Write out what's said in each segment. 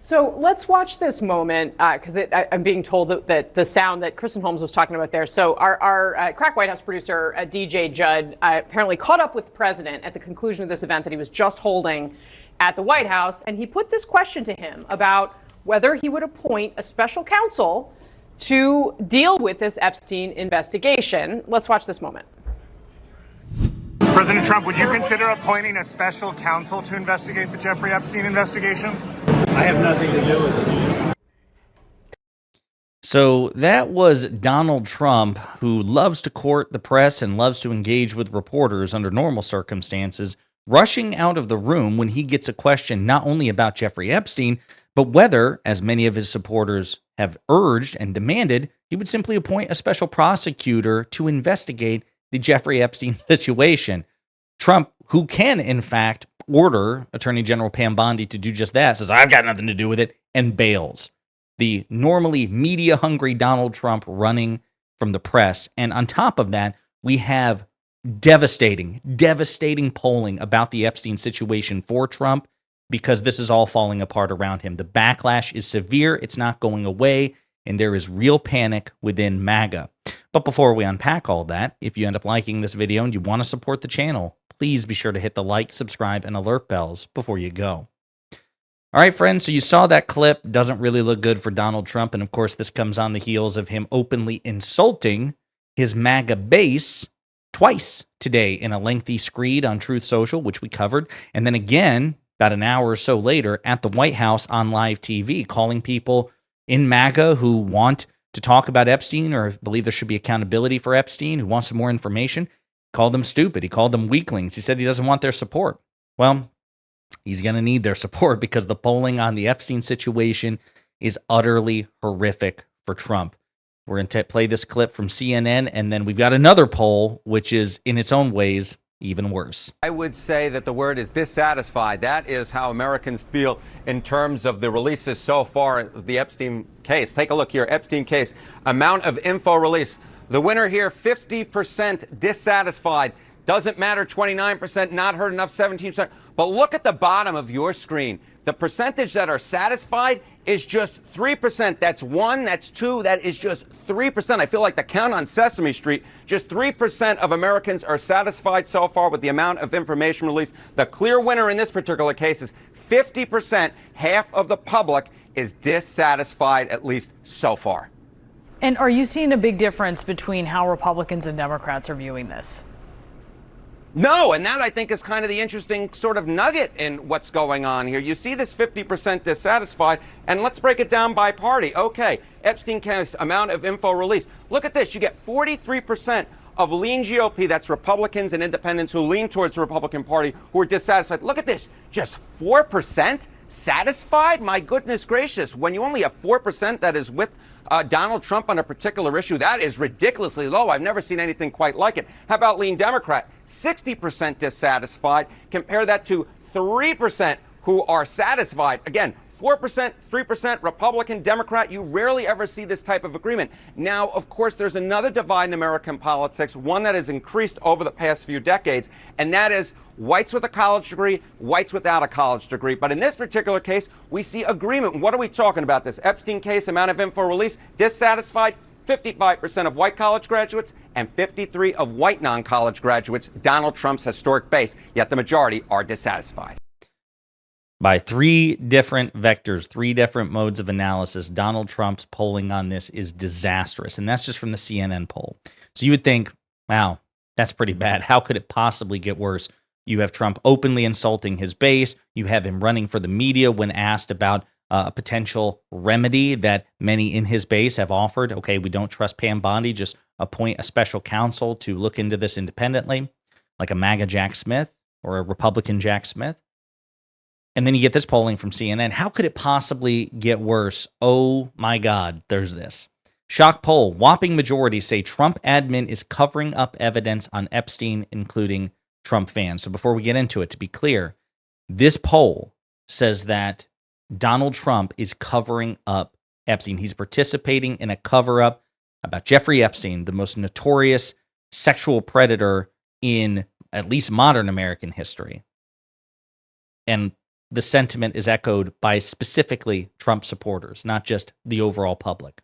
So let's watch this moment because I'm being told that the sound that Kristen Holmes was talking about there. So our crack White House producer, DJ Judd, apparently caught up with the president at the conclusion of this event that he was just holding at the White House. And he put this question to him about whether he would appoint a special counsel to deal with this Epstein investigation. Let's watch this moment. President Trump, would you consider appointing a special counsel to investigate the Jeffrey Epstein investigation? I have nothing to do with it. So that was Donald Trump, who loves to court the press and loves to engage with reporters under normal circumstances, rushing out of the room when he gets a question not only about Jeffrey Epstein, but whether, as many of his supporters have urged and demanded, he would simply appoint a special prosecutor to investigate the Jeffrey Epstein situation. Trump, who can, in fact, order Attorney General Pam Bondi to do just that, says, I've got nothing to do with it, and bails. The normally media-hungry Donald Trump running from the press. And on top of that, we have devastating polling about the Epstein situation for Trump because this is all falling apart around him. The backlash is severe. It's not going away. And there is real panic within MAGA. But before we unpack all that, if you end up liking this video and you want to support the channel, please be sure to hit the like, subscribe, and alert bells before you go. All right, friends, so you saw that clip. Doesn't really look good for Donald Trump. And of course, this comes on the heels of him openly insulting his MAGA base twice today in a lengthy screed on Truth Social, which we covered. And then again, about an hour or so later at the White House on live TV, calling people in MAGA who want to talk about Epstein or believe there should be accountability for Epstein, who wants some more information, called them stupid. He called them weaklings. He said he doesn't want their support. Well, he's going to need their support because the polling on the Epstein situation is utterly horrific for Trump. We're going to play this clip from CNN, and then we've got another poll, which is in its own ways even worse. I would say that the word is dissatisfied. That is how Americans feel in terms of the releases so far of the Epstein case. Take a look here. Epstein case. Amount of info released. The winner here, 50% dissatisfied. Doesn't matter, 29%, not heard enough, 17%. But look at the bottom of your screen. The percentage that are satisfied is just 3%. That's 1, that's 2, that is just 3%. I feel like the count on Sesame Street. Just 3% of Americans are satisfied so far with the amount of information released. The clear winner in this particular case is 50%. Half of the public is dissatisfied, at least so far. And are you seeing a big difference between how Republicans and Democrats are viewing this? No, and that I think is kind of the interesting sort of nugget in what's going on here. You see this 50% dissatisfied, and let's break it down by party. Okay, Epstein case, amount of info released. Look at this. You get 43% of lean GOP, that's Republicans and independents who lean towards the Republican Party, who are dissatisfied. Look at this. Just 4% satisfied? My goodness gracious. When you only have 4% that is with Donald Trump on a particular issue, that is ridiculously low. I've never seen anything quite like it. How about lean Democrat? 60% dissatisfied. Compare that to 3% who are satisfied. Again, 4%, 3% Republican, Democrat. You rarely ever see this type of agreement. Now, of course, there's another divide in American politics, one that has increased over the past few decades, and that is whites with a college degree, whites without a college degree. But in this particular case, we see agreement. What are we talking about? This Epstein case, amount of info released, dissatisfied, 55% of white college graduates and 53% of white non-college graduates, Donald Trump's historic base, yet the majority are dissatisfied. By 3 different vectors, 3 different modes of analysis, Donald Trump's polling on this is disastrous. And that's just from the CNN poll. So you would think, wow, that's pretty bad. How could it possibly get worse? You have Trump openly insulting his base. You have him running for the media when asked about a potential remedy that many in his base have offered. Okay, we don't trust Pam Bondi. Just appoint a special counsel to look into this independently, like a MAGA Jack Smith or a Republican Jack Smith. And then you get this polling from CNN. How could it possibly get worse? Oh my God, there's this. Shock poll. Whopping majority say Trump admin is covering up evidence on Epstein, including Trump fans. So before we get into it, to be clear, this poll says that Donald Trump is covering up Epstein. He's participating in a cover-up about Jeffrey Epstein, the most notorious sexual predator in at least modern American history. And the sentiment is echoed by specifically Trump supporters, not just the overall public.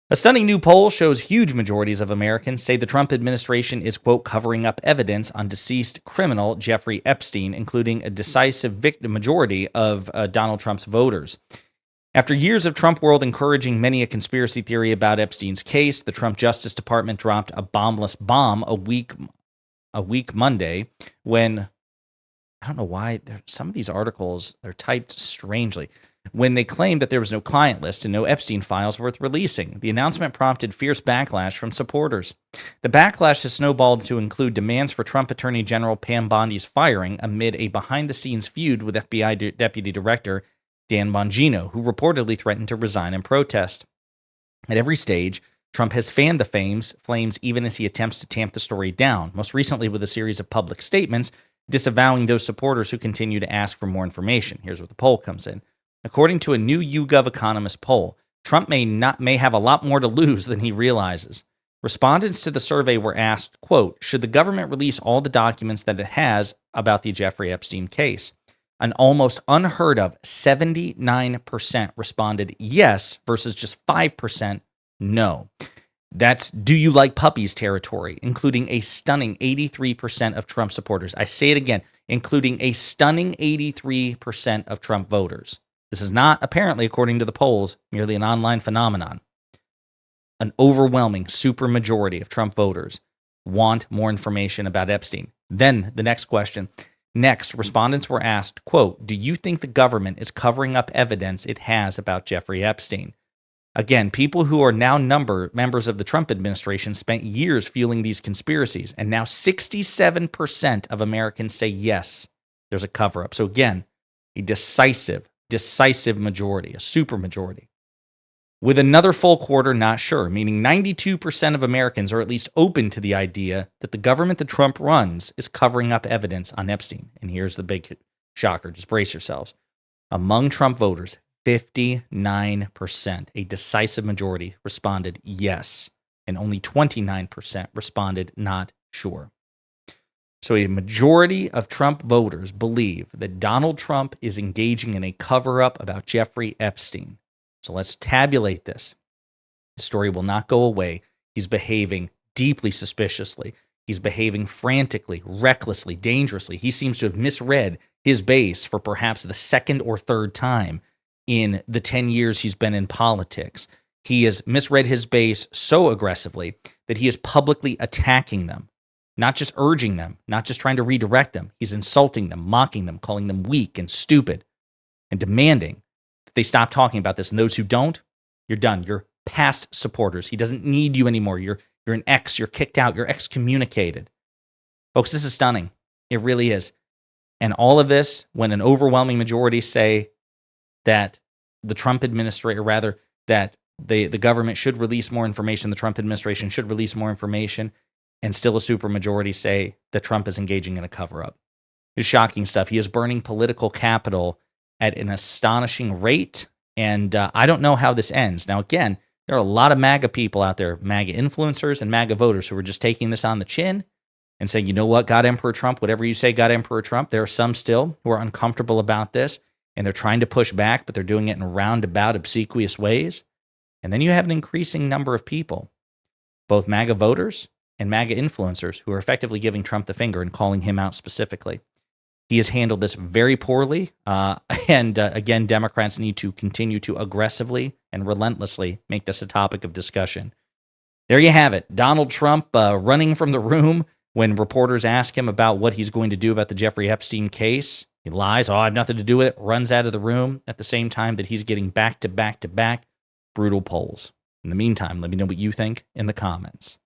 A stunning new poll shows huge majorities of Americans say the Trump administration is, quote, covering up evidence on deceased criminal Jeffrey Epstein, including a decisive majority of Donald Trump's voters. After years of Trump world encouraging many a conspiracy theory about Epstein's case, the Trump Justice Department dropped a bombless bomb a week Monday when, I don't know why, some of these articles, they're typed strangely, when they claimed that there was no client list and no Epstein files worth releasing. The announcement prompted fierce backlash from supporters. The backlash has snowballed to include demands for Trump Attorney General Pam Bondi's firing amid a behind-the-scenes feud with FBI Deputy Director Dan Bongino, who reportedly threatened to resign in protest. At every stage, Trump has fanned the flames even as he attempts to tamp the story down, most recently with a series of public statements disavowing those supporters who continue to ask for more information. Here's where the poll comes in. According to a new YouGov Economist poll, Trump may have a lot more to lose than he realizes. Respondents to the survey were asked, quote, should the government release all the documents that it has about the Jeffrey Epstein case? An almost unheard of 79% responded yes versus just 5% no. That's do you like puppies territory, including a stunning 83% of Trump supporters. I say it again, including a stunning 83% of Trump voters. This is not, apparently, according to the polls, merely an online phenomenon. An overwhelming supermajority of Trump voters want more information about Epstein. Then the next question. Next, respondents were asked, quote, do you think the government is covering up evidence it has about Jeffrey Epstein? Again, people who are now members of the Trump administration spent years fueling these conspiracies, and now 67% of Americans say yes, there's a cover-up. So again, a decisive majority, a supermajority. With another full quarter not sure, meaning 92% of Americans are at least open to the idea that the government that Trump runs is covering up evidence on Epstein. And here's the big shocker, just brace yourselves. Among Trump voters, 59%, a decisive majority, responded yes, and only 29% responded not sure. So a majority of Trump voters believe that Donald Trump is engaging in a cover-up about Jeffrey Epstein. So let's tabulate this. The story will not go away. He's behaving deeply suspiciously. He's behaving frantically, recklessly, dangerously. He seems to have misread his base for perhaps the second or third time in the 10 years he's been in politics. He has misread his base so aggressively that he is publicly attacking them. Not just urging them, not just trying to redirect them. He's insulting them, mocking them, calling them weak and stupid, and demanding that they stop talking about this. And those who don't, you're done. You're past supporters. He doesn't need you anymore. You're an ex. You're kicked out. You're excommunicated. Folks, this is stunning. It really is. And all of this, when an overwhelming majority say that the Trump administration, or rather that the government should release more information, the Trump administration should release more information, and still a supermajority say that Trump is engaging in a cover-up. It's shocking stuff. He is burning political capital at an astonishing rate, and I don't know how this ends. Now, again, there are a lot of MAGA people out there, MAGA influencers and MAGA voters, who are just taking this on the chin and saying, you know what, God Emperor Trump, whatever you say, God Emperor Trump. There are some still who are uncomfortable about this, and they're trying to push back, but they're doing it in roundabout, obsequious ways. And then you have an increasing number of people, both MAGA voters and MAGA influencers, who are effectively giving Trump the finger and calling him out specifically. He has handled this very poorly, and again, Democrats need to continue to aggressively and relentlessly make this a topic of discussion. There you have it. Donald Trump running from the room when reporters ask him about what he's going to do about the Jeffrey Epstein case. He lies, I have nothing to do with it, runs out of the room at the same time that he's getting back-to-back brutal polls. In the meantime, let me know what you think in the comments.